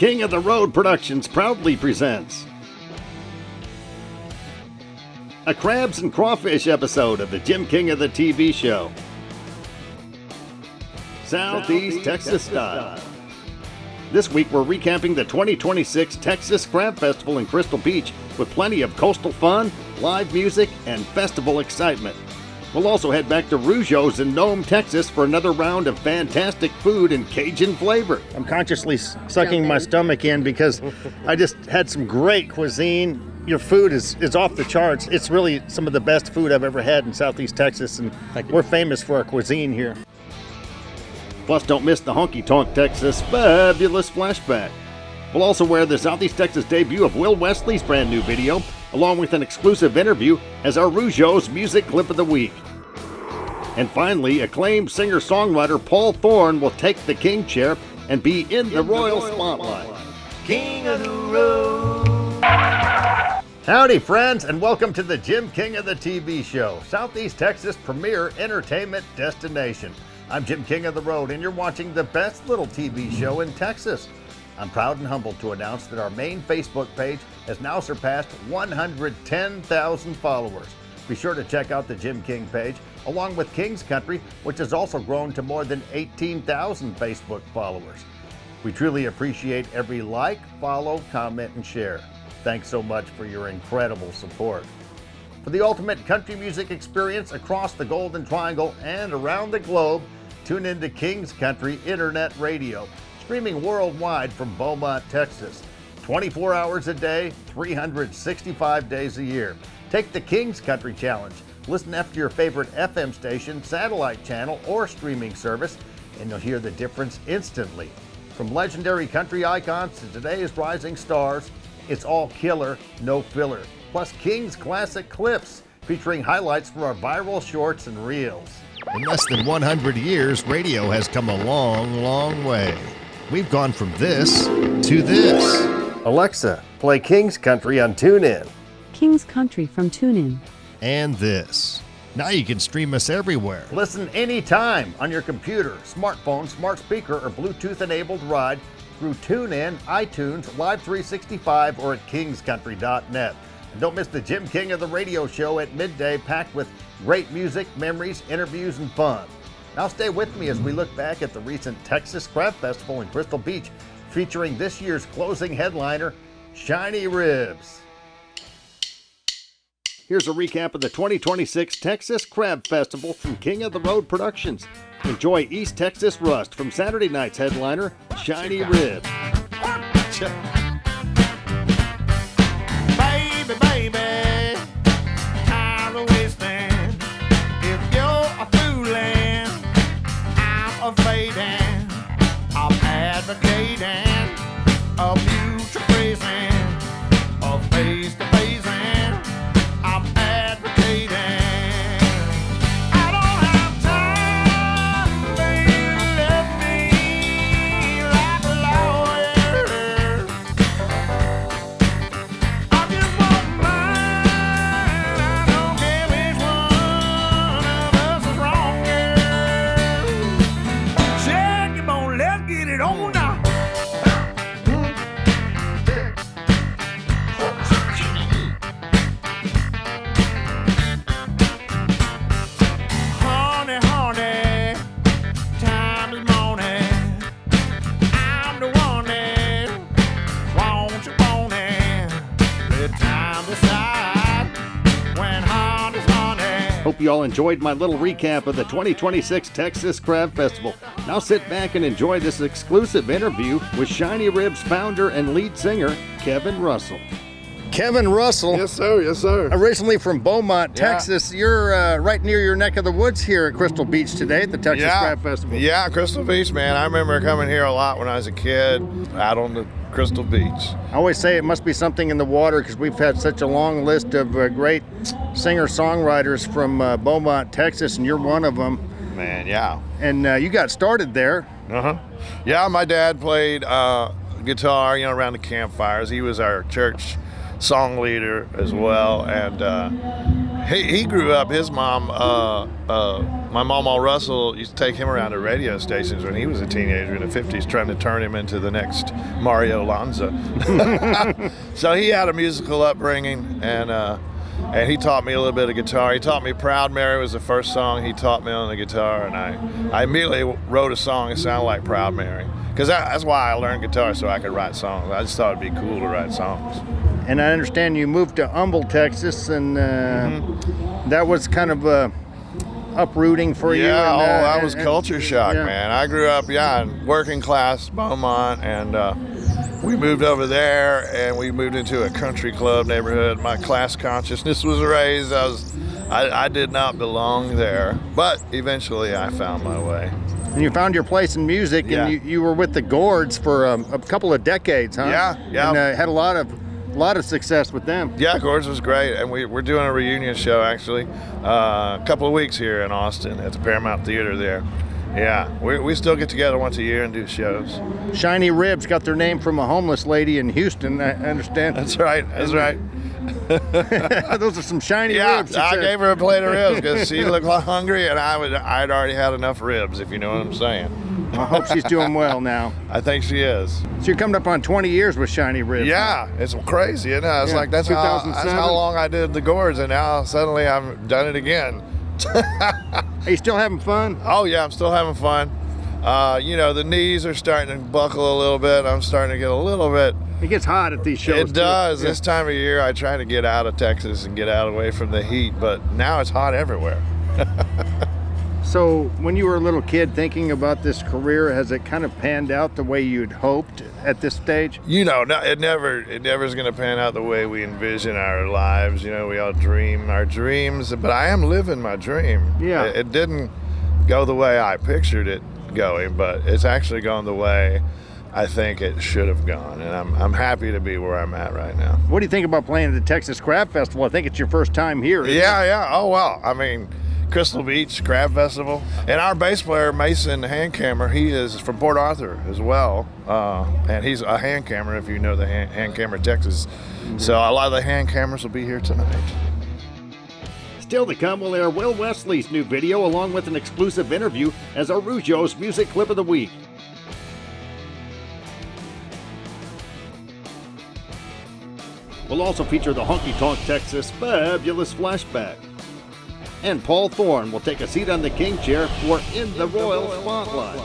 King of the Road Productions proudly presents a Crabs and Crawfish episode of the Jim King of the TV show. Southeast Texas style. This week we're recapping the 2026 Texas Crab Festival in Crystal Beach with plenty of coastal fun, live music, and festival excitement. We'll also head back to Rougeaux in Nome, Texas for another round of fantastic food and Cajun flavor. I'm consciously sucking my stomach in because I just had some great cuisine. Your food is off the charts. It's really some of the best food I've ever had in Southeast Texas, and we're famous for our cuisine here. Plus, don't miss the Honky Tonk Texas fabulous flashback. We'll also wear the Southeast Texas debut of Will Wesley's brand new video, along with an exclusive interview as our Rougeaux's music clip of the week. And finally, acclaimed singer-songwriter Paul Thorn will take the king chair and be in the royal spotlight. King of the Road. Howdy, friends, and welcome to the Jim King of the TV show, Southeast Texas' premier entertainment destination. I'm Jim King of the Road, and you're watching the best little TV show in Texas. I'm proud and humbled to announce that our main Facebook page has now surpassed 110,000 followers. Be sure to check out the Jim King page, along with King's Country, which has also grown to more than 18,000 Facebook followers. We truly appreciate every like, follow, comment, and share. Thanks so much for your incredible support. For the ultimate country music experience across the Golden Triangle and around the globe, tune into King's Country Internet Radio, streaming worldwide from Beaumont, Texas. 24 hours a day, 365 days a year. Take the King's Country Challenge. Listen after your favorite FM station, satellite channel, or streaming service, and you'll hear the difference instantly. From legendary country icons to today's rising stars, it's all killer, no filler. Plus King's classic clips, featuring highlights from our viral shorts and reels. In less than 100 years, radio has come a long, long way. We've gone from this to this. Alexa, play King's Country on TuneIn. King's Country from TuneIn. And this. Now you can stream us everywhere. Listen anytime on your computer, smartphone, smart speaker, or Bluetooth-enabled ride through TuneIn, iTunes, Live 365, or at kingscountry.net. And don't miss the Jim King of the Radio show at midday, packed with great music, memories, interviews, and fun. Now stay with me as we look back at the recent Texas Crab Festival in Crystal Beach, featuring this year's closing headliner, Shinyribs. Here's a recap of the 2026 Texas Crab Festival from King of the Road Productions. Enjoy East Texas Rust from Saturday night's headliner, Shinyribs. Baby, baby, tired of wasting. If you're a fooling, I'm a fading. I'm advocating a mutual praising, a face-to-facing. I'm advocating. I don't have time, baby, let me like a lawyer. I just want mine. I don't care which one of us is wrong. Shake your bone, let's get it on now. Honey, honey, time is money. I'm the one that wants you wanting. Let time decide when honey's honey. Hope you all enjoyed my little recap of the 2026 Texas Crab Festival. Now sit back and enjoy this exclusive interview with Shinyribs founder and lead singer, Kevin Russell. Kevin Russell. Yes, sir. Yes, sir. Originally from Beaumont, Yeah. Texas. You're right near your neck of the woods here at Crystal Beach today at the Texas Crab Festival. Yeah, Crystal Beach, man. I remember coming here a lot when I was a kid, out on the Crystal Beach. I always say it must be something in the water because we've had such a long list of great singer-songwriters from Beaumont, Texas, and you're one of them. Man, yeah. And you got started there. Uh-huh. Yeah, my dad played guitar, around the campfires. He was our church song leader as well, and He grew up, his mom, my mama Russell used to take him around to radio stations when he was a teenager in the 50s, trying to turn him into the next Mario Lanza. So he had a musical upbringing, and he taught me a little bit of guitar. He taught me Proud Mary was the first song he taught me on the guitar, and I immediately wrote a song that sounded like Proud Mary. Because that's why I learned guitar, so I could write songs. I just thought it'd be cool to write songs. And I understand you moved to Humble, Texas, and that was kind of uprooting for you. Yeah, and, that was culture shock, yeah. man. I grew up, in working class Beaumont, and we moved over there, and we moved into a country club neighborhood. My class consciousness was raised. I did not belong there, but eventually I found my way. And you found your place in music, Yeah. and you were with the Gourds for a couple of decades, huh? Yeah. And had a lot of success with them. Yeah, Gorge was great, and we're doing a reunion show actually, a couple of weeks here in Austin at the Paramount Theater there. Yeah, we still get together once a year and do shows. Shinyribs got their name from a homeless lady in Houston, I understand. That's right. Those are some shiny Yeah, ribs. I gave her a plate of ribs because she looked hungry, and I'd already had enough ribs, if you know what I'm saying. I hope she's doing well now. I think she is. So you're coming up on 20 years with Shiny Ribs. Yeah, it's crazy, isn't it? It's Yeah, like that's how long I did the Gourds, and now suddenly I've done it again. Are you still having fun? Oh yeah, I'm still having fun. The knees are starting to buckle a little bit. I'm starting to get a little bit. It gets hot at these shows. It does. Too. This time of year, I try to get out of Texas and get out away from the heat, but now it's hot everywhere. So when you were a little kid thinking about this career, has it kind of panned out the way you'd hoped at this stage? It never is going to pan out the way we envision our lives. We all dream our dreams, but I am living my dream. Yeah. It didn't go the way I pictured it going, but it's actually gone the way I think it should have gone, and I'm happy to be where I'm at right now. What do you think about playing at the Texas Crab Festival? I think it's your first time here. isn't it? Yeah. Oh, well, Crystal Beach Crab Festival. And our bass player, Mason Handcammer, he is from Port Arthur as well. And he's a handcammer, if you know the handcammer Texas. So a lot of the handcammers will be here tonight. Still to come, we'll air Will Wesley's new video along with an exclusive interview as our Rougeaux's Music Clip of the Week. We'll also feature the Honky Tonk Texas Fabulous Flashback. And Paul Thorn will take a seat on the king chair for In the Royal Spotlight.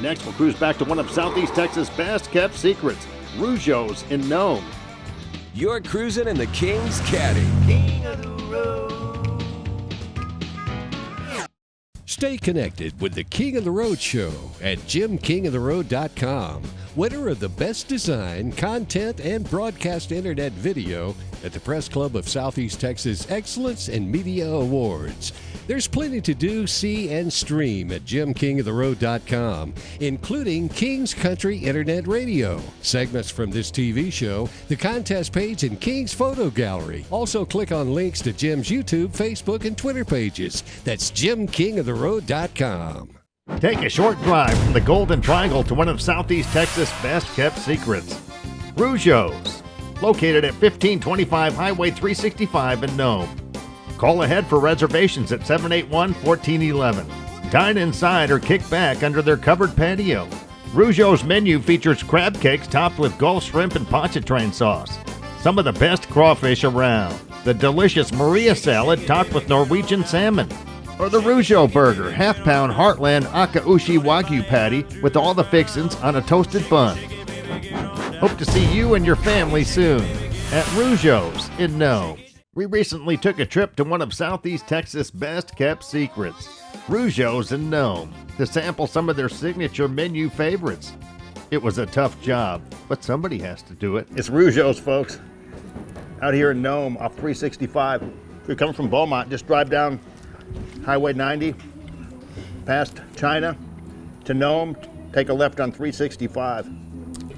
Next, we'll cruise back to one of Southeast Texas' best-kept secrets, Rougeaux's in Nome. You're cruising in the King's Caddy. Stay connected with the King of the Road Show at JimKingOfTheRoad.com. Winner of the Best Design, Content, and Broadcast Internet Video at the Press Club of Southeast Texas Excellence in Media Awards. There's plenty to do, see, and stream at JimKingOfTheRoad.com, including King's Country Internet Radio, segments from this TV show, the contest page, and King's Photo Gallery. Also, click on links to Jim's YouTube, Facebook, and Twitter pages. That's JimKingOfTheRoad.com. Take a short drive from the Golden Triangle to one of Southeast Texas' best-kept secrets, Rougeaux's, located at 1525 Highway 365 in Nome. Call ahead for reservations at 781-1411. Dine inside or kick back under their covered patio. Rougeaux's menu features crab cakes topped with Gulf shrimp and pontchartrain sauce. Some of the best crawfish around. The delicious Maria salad topped with Norwegian salmon. Or the Rougeaux burger, half-pound Heartland Akaushi Wagyu patty with all the fixins on a toasted bun. Hope to see you and your family soon at Rougeaux's in Nome. We recently took a trip to one of Southeast Texas' best-kept secrets, Rougeaux's in Nome, to sample some of their signature menu favorites. It was a tough job, but somebody has to do it. It's Rougeaux's, folks, out here in Nome off 365. If you're coming from Beaumont, just drive down Highway 90, past China, to Nome, take a left on 365.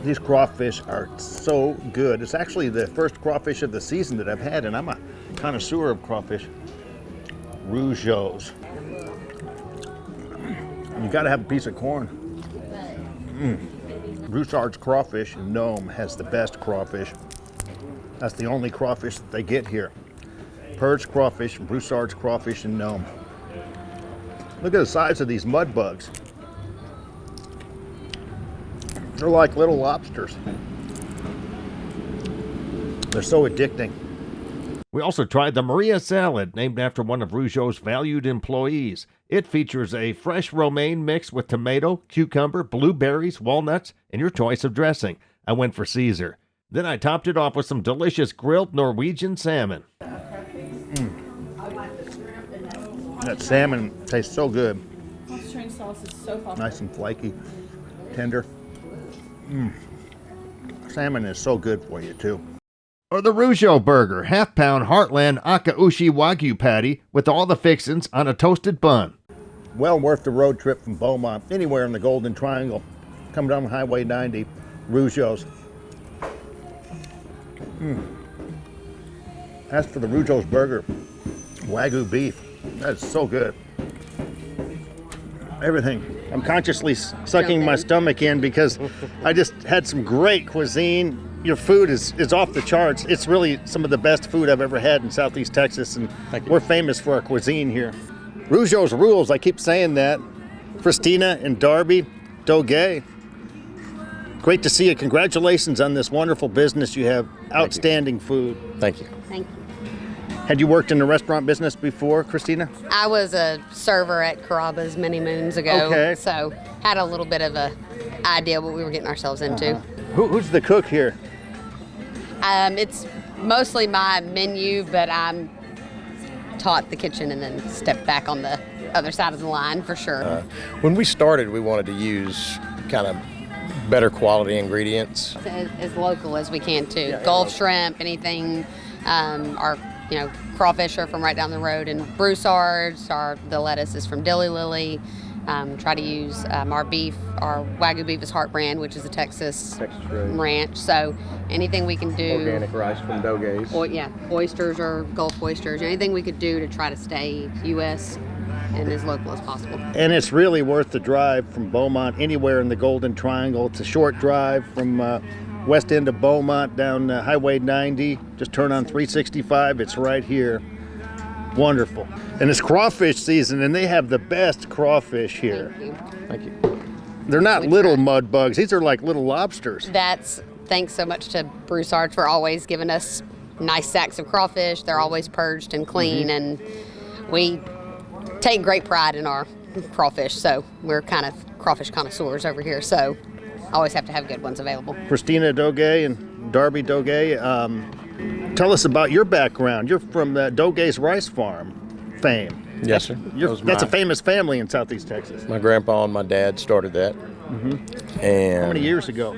These crawfish are so good. It's actually the first crawfish of the season that I've had, and I'm a connoisseur of crawfish. Rougeaux's. You gotta have a piece of corn. Rougeaux's Crawfish in Nome has the best crawfish. That's the only crawfish that they get here. Purged crawfish from Broussard's Crawfish in Nome. Look at the size of these mud bugs. They're like little lobsters. They're so addicting. We also tried the Maria salad, named after one of Rougeaux's valued employees. It features a fresh romaine mix with tomato, cucumber, blueberries, walnuts, and your choice of dressing. I went for Caesar. Then I topped it off with some delicious grilled Norwegian salmon. That salmon tastes so good. String sauce is so popular. Nice and flaky, tender. Salmon is so good for you too. Or the Rougeaux burger, half-pound Heartland Akaushi Wagyu patty with all the fixins on a toasted bun. Well worth the road trip from Beaumont, anywhere in the Golden Triangle. Come down Highway 90, Rougeaux's. As for the Rougeaux's burger, Wagyu beef, that's so good. Everything. I'm consciously sucking my stomach in because I just had some great cuisine. Your food is off the charts. It's really some of the best food I've ever had in Southeast Texas, and we're famous for our cuisine here. Rougeaux's rules, I keep saying that. Christina and Darby Doge, great to see you. Congratulations on this wonderful business. You have outstanding food. Thank you. Thank you. Had you worked in the restaurant business before, Christina? I was a server at Carrabba's many moons ago, Okay. so had a little bit of a idea what we were getting ourselves into. Who's the cook here? It's mostly my menu, but I'm taught the kitchen and then stepped back on the other side of the line for sure. When we started, we wanted to use kind of better quality ingredients. As local as we can too. Gulf shrimp, anything, our crawfish are from right down the road, and Broussard's, the lettuce is from Dilly Lily. Try to use our beef, our Wagyu beef is Heart Brand, which is a Texas ranch. So anything we can do. Organic rice from Doge's. Oysters or Gulf oysters. Anything we could do to try to stay U.S. and as local as possible. And it's really worth the drive from Beaumont, anywhere in the Golden Triangle. It's a short drive from west end of Beaumont down Highway 90. Just turn on 365. It's right here. Wonderful. And it's crawfish season, and they have the best crawfish here. Thank you. Thank you. They're not little mud bugs. These are like little lobsters. Thanks so much to Broussard for always giving us nice sacks of crawfish. They're always purged and clean, and we take great pride in our crawfish. So we're kind of crawfish connoisseurs over here. So always have to have good ones available. Christina Doge and Darby Doge, tell us about your background. You're from the Doge's Rice Farm fame. Yes, sir. That's a famous family in Southeast Texas. My grandpa and my dad started that. And How many years ago?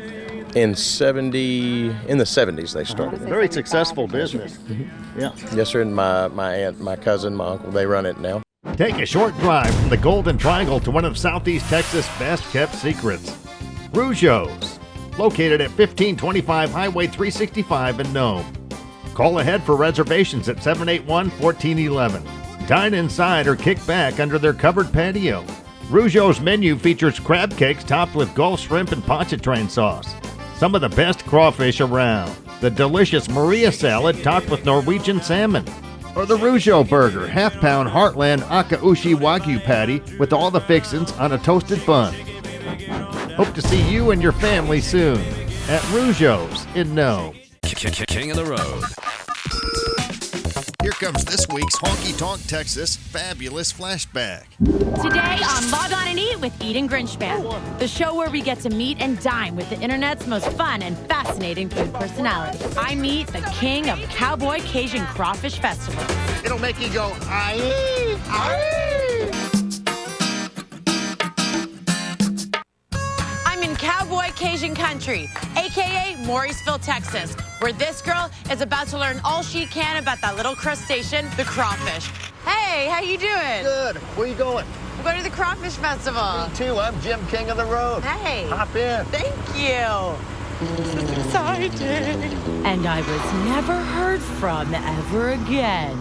in the 70s they started. Very successful business. Yeah. Yes, sir. And my aunt, my cousin, my uncle, they run it now. Take a short drive from the Golden Triangle to one of Southeast Texas' best-kept secrets. Rougeaux's, located at 1525 Highway 365 in Nome. Call ahead for reservations at 781-1411. Dine inside or kick back under their covered patio. Rougeaux's menu features crab cakes topped with Gulf shrimp and pontchartrain sauce. Some of the best crawfish around. The delicious Maria salad topped with Norwegian salmon. Or the Rougeaux burger, half-pound Heartland Akaushi Wagyu patty with all the fixins on a toasted bun. Hope to see you and your family soon at Rougeaux's in Nome. King of the Road. Here comes this week's Honky Tonk, Texas fabulous flashback. Today on Log On and Eat with Eden Grinchpan, the show where we get to meet and dine with the internet's most fun and fascinating food personalities. I meet the king of Cowboy Cajun Crawfish Festival. It'll make you go, aye, aye. I'm in Cowboy Cajun country, aka Mauriceville, Texas, where this girl is about to learn all she can about that little crustacean, the crawfish. Hey, how you doing? Good. Where you going? We're going to the Crawfish Festival. Me too. I'm Jim King of the Road. Hey. Hop in. Thank you. This is exciting. And I was never heard from ever again.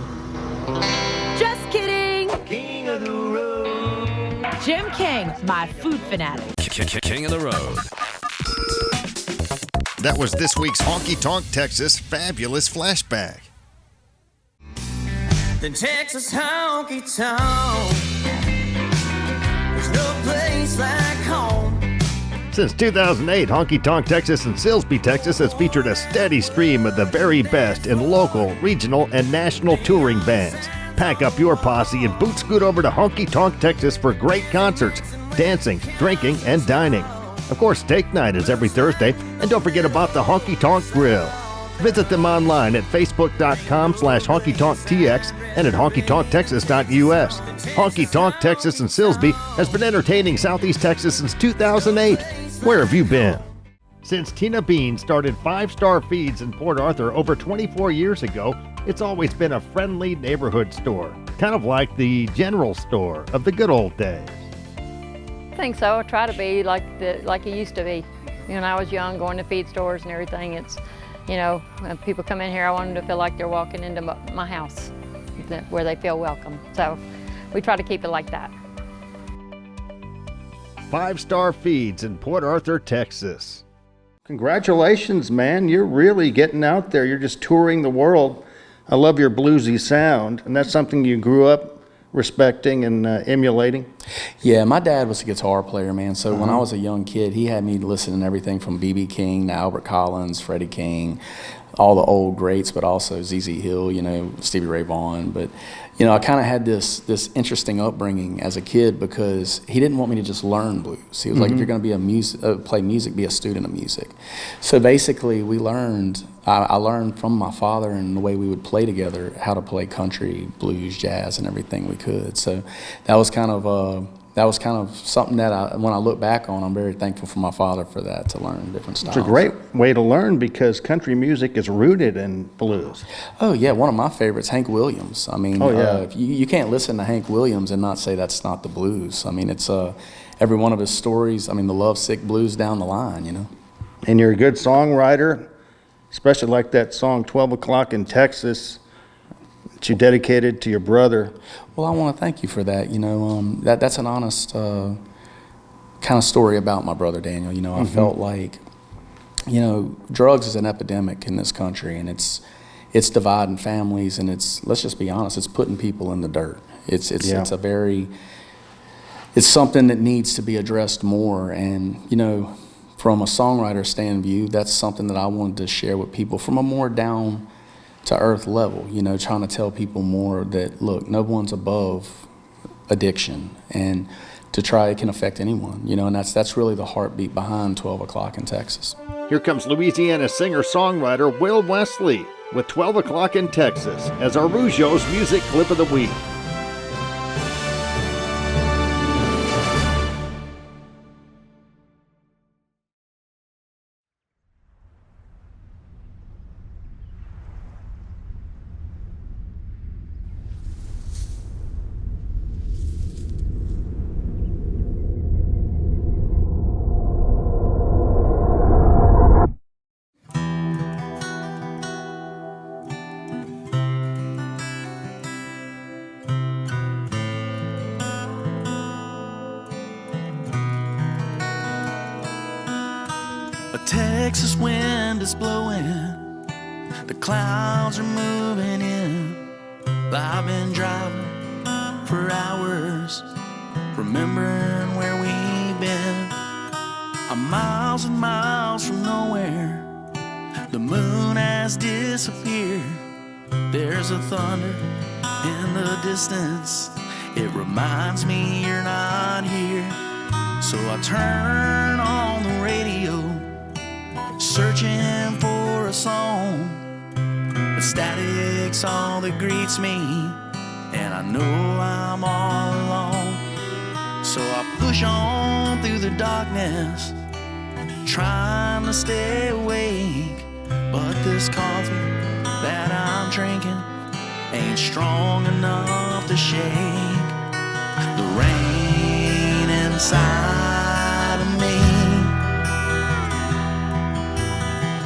Just kidding. King of the Road. Jim King, my food fanatic. King of the Road. That was this week's Honky Tonk, Texas fabulous flashback. The Texas honky tonk. There's no place like home. Since 2008, Honky Tonk Texas and Silsbee, Texas has featured a steady stream of the very best in local, regional, and national touring bands. Pack up your posse and boot scoot over to Honky Tonk Texas for great concerts, dancing, drinking, and dining. Of course, steak night is every Thursday, and don't forget about the Honky Tonk Grill. Visit them online at facebook.com/honkytonktx and at honkytonktexas.us. Honky Tonk Texas and Silsbee has been entertaining Southeast Texas since 2008. Where have you been? Since Tina Bean started 5-Star Feeds in Port Arthur over 24 years ago, it's always been a friendly neighborhood store, kind of like the general store of the good old days. I think so. I try to be like it used to be. When I was young, going to feed stores and everything, it's, when people come in here, I want them to feel like they're walking into my house, where they feel welcome. So we try to keep it like that. 5-Star Feeds in Port Arthur, Texas. Congratulations, man. You're really getting out there. You're just touring the world. I love your bluesy sound, and that's something you grew up respecting and emulating. Yeah, my dad was a guitar player, man. So when I was a young kid, he had me listening to everything from B.B. King to Albert Collins, Freddie King, all the old greats, but also Z.Z. Hill, Stevie Ray Vaughan. But, I kind of had this interesting upbringing as a kid because he didn't want me to just learn blues. He was like, if you're going to be play music, be a student of music. So basically, I learned from my father and the way we would play together how to play country, blues, jazz, and everything we could. So that was kind of something that when I look back on, I'm very thankful for my father for that, to learn different styles. It's a great way to learn because country music is rooted in blues. Oh yeah, one of my favorites, Hank Williams. I mean, you can't listen to Hank Williams and not say that's not the blues. I mean, it's every one of his stories. I mean, the lovesick blues down the line. And you're a good songwriter, especially like that song 12 O'Clock in Texas that you dedicated to your brother. Well, I want to thank you for that. That's an honest kind of story about my brother Daniel. I felt like, drugs is an epidemic in this country, and it's dividing families, and let's just be honest, it's putting people in the dirt. It's something that needs to be addressed more, and from a songwriter stand of view, that's something that I wanted to share with people from a more down to earth level, trying to tell people more that, look, no one's above addiction, and to try it can affect anyone, and that's really the heartbeat behind 12 O'Clock in Texas. Here comes Louisiana singer-songwriter Will Wesley with 12 O'Clock in Texas as our Rougeaux's music clip of the week. Texas wind is blowing, the clouds are moving in. I've been driving for hours, remembering where we've been. I'm miles and miles from nowhere, the moon has disappeared. There's a thunder in the distance, it reminds me you're not here. So I turn on the radio, searching for a song, but static's all that greets me, and I know I'm all alone. So I push on through the darkness, trying to stay awake, but this coffee that I'm drinking ain't strong enough to shake the rain inside of me.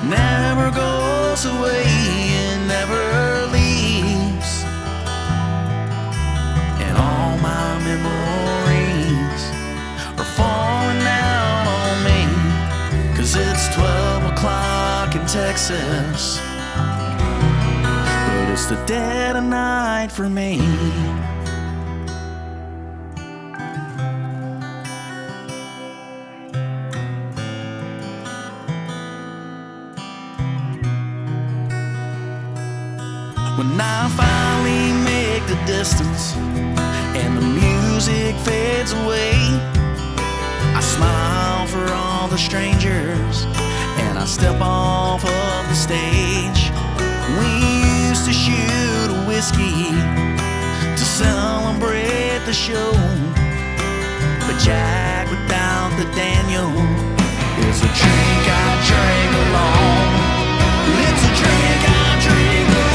Never goes away and never leaves, and all my memories are falling down on me, 'cause it's 12 o'clock in Texas, but It's the dead of night for me. When I finally make the distance and the music fades away, I smile for all the strangers and I step off of the stage. We used to shoot a whiskey to celebrate the show, but Jack without the Daniel is a drink I drink alone. It's a drink I drink alone.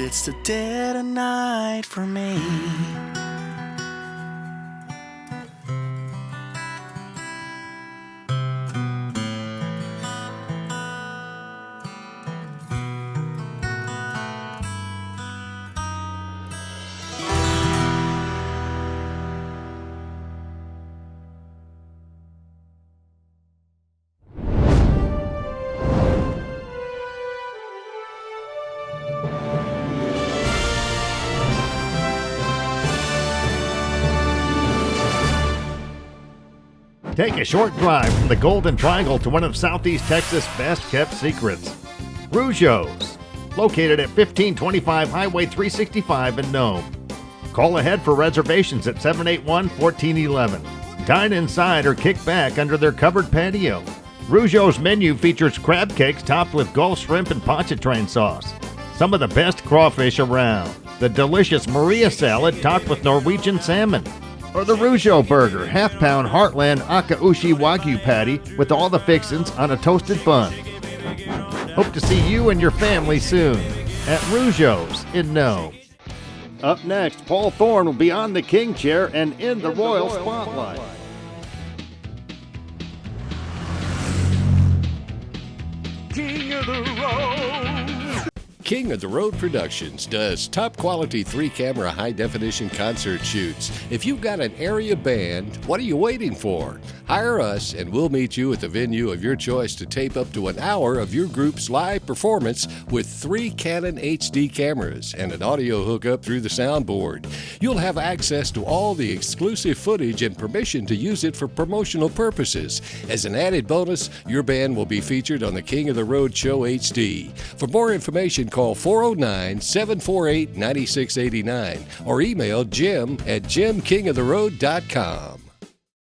It's the dead of night for me. Take a short drive from the Golden Triangle to one of Southeast Texas' best-kept secrets, Rougeaux, located at 1525 Highway 365 in Nome. Call ahead for reservations at 781-1411. Dine inside or kick back under their covered patio. Rougeaux's menu features crab cakes topped with Gulf shrimp and pontchartrain sauce, some of the best crawfish around, the delicious Maria salad topped with Norwegian salmon, or the Rougeaux burger, half-pound Heartland Akaushi Wagyu patty with all the fixins on a toasted bun. Hope to see you and your family soon at Rougeaux's in Nome. Up next, Paul Thorn will be on the king chair and in the royal spotlight. King of the Road. King of the Road Productions does top quality 3-camera high definition concert shoots. If you've got an area band, what are you waiting for? Hire us and we'll meet you at the venue of your choice to tape up to an hour of your group's live performance with 3 Canon HD cameras and an audio hookup through the soundboard. You'll have access to all the exclusive footage and permission to use it for promotional purposes. As an added bonus, your band will be featured on the King of the Road Show HD. For more information, call 409-748-9689 or email jim@jimkingoftheroad.com.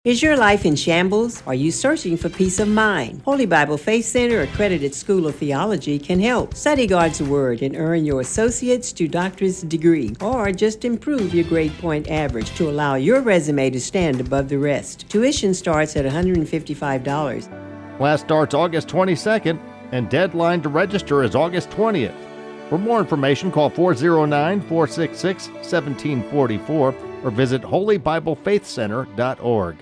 Is your life in shambles? Are you searching for peace of mind? Holy Bible Faith Center Accredited School of Theology can help. Study God's Word and earn your associate's to doctorate degree, or just improve your grade point average to allow your resume to stand above the rest. Tuition starts at $155. Class starts August 22nd, and deadline to register is August 20th. For more information, call 409-466-1744 or visit holybiblefaithcenter.org.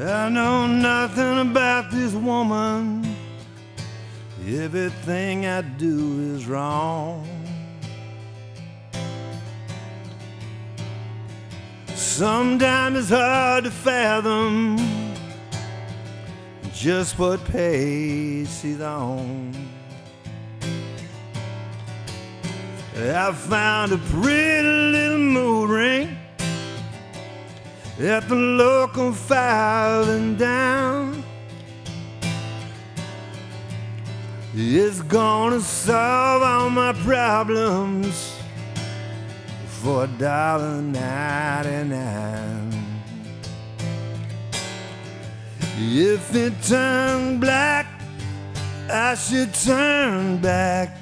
I know nothing about this woman. Everything I do is wrong. Sometimes it's hard to fathom just what page she's on. I found a pretty little mood ring at the local 5 and down. It's gonna solve all my problems for $1.99. If it turns black, I should turn back.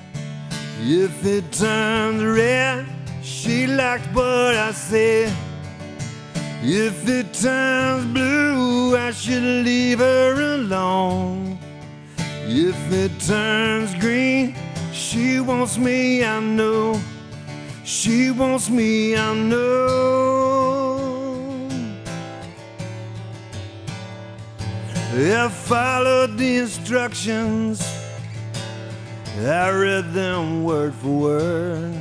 If it turns red, she liked what I said. If it turns blue, I should leave her alone. If it turns green, she wants me, I know. She wants me, I know. I followed the instructions, I read them word for word.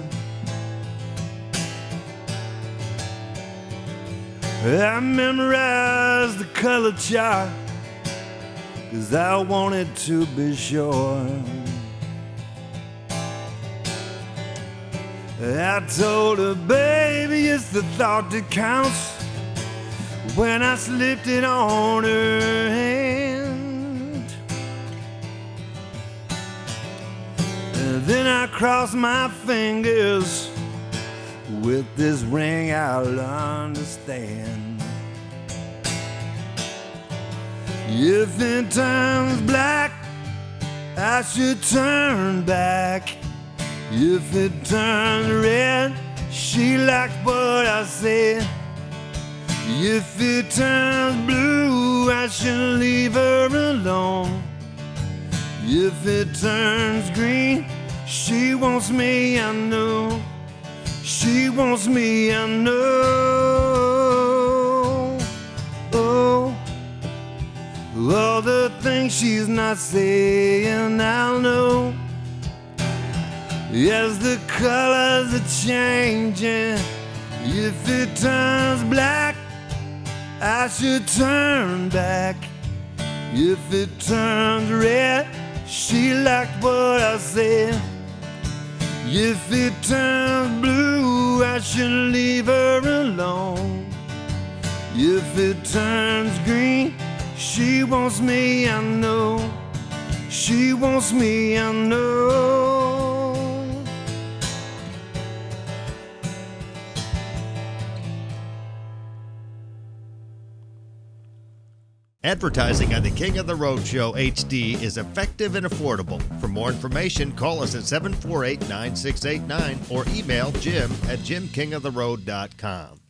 I memorized the color chart, 'cause I wanted to be sure. I told her, baby, it's the thought that counts, when I slipped it on her hand. And then I crossed my fingers, with this ring I'll understand. If it turns black, I should turn back. If it turns red, she liked what I said. If it turns blue, I should leave her alone. If it turns green, she wants me, I know. She wants me, I know. Oh, all the things she's not saying, I'll know. As the colors are changing, if it turns black, I should turn back. If it turns red, she liked what I said. If it turns blue, I should leave her alone. If it turns green, she wants me, I know. She wants me, I know. Advertising on the King of the Road Show HD is effective and affordable. For more information, call us at 748-9689 or email Jim at jimkingoftheroad.com.